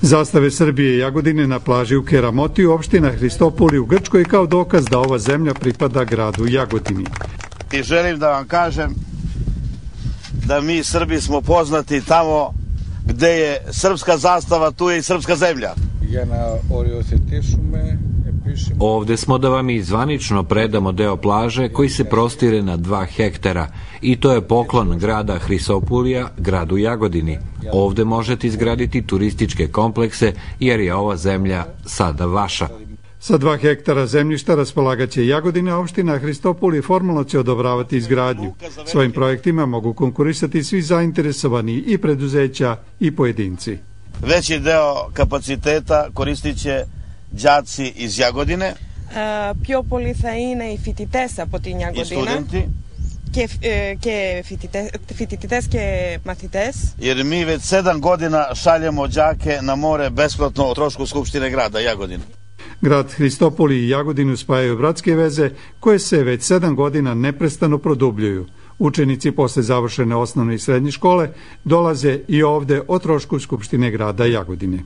Zastave Srbije i Jagodine na plaži u Keramoti, opština Hristopoli u Grčkoj, kao dokaz da ova zemlja pripada gradu Jagodini. I želim da vam kažem da mi Srbi smo poznati tamo gde je srpska zastava, tu je i srpska zemlja. Ovde smo da vam i zvanično predamo deo plaže koji se prostire na 2 hektara i to je poklon grada Hristopolija gradu Jagodini. Ovde možete izgraditi turističke komplekse jer je ova zemlja sada vaša. Sa 2 hektara zemljišta raspolagaće Jagodina, opština Hristopoli formalno će odobravati izgradnju. Svojim projektima mogu konkurisati svi zainteresovani i preduzeća i pojedinci. Veći deo kapaciteta koristit će đaci iz Jagodine. Πιο πολλοί θα είναι οι φοιτητές από την Ιαγωδίνα και φοιτητές και μαθητές. Jer mi već 7 godina šaljemo đake na more besplatno o trošku Skupštine grada Jagodine. Grad Hristopoli i Jagodinu spajaju bratske veze koje se već 7 godina neprestano produbljuju. Učenici posle završene osnovne i srednje škole dolaze i ovde o trošku Skupštine grada Jagodine.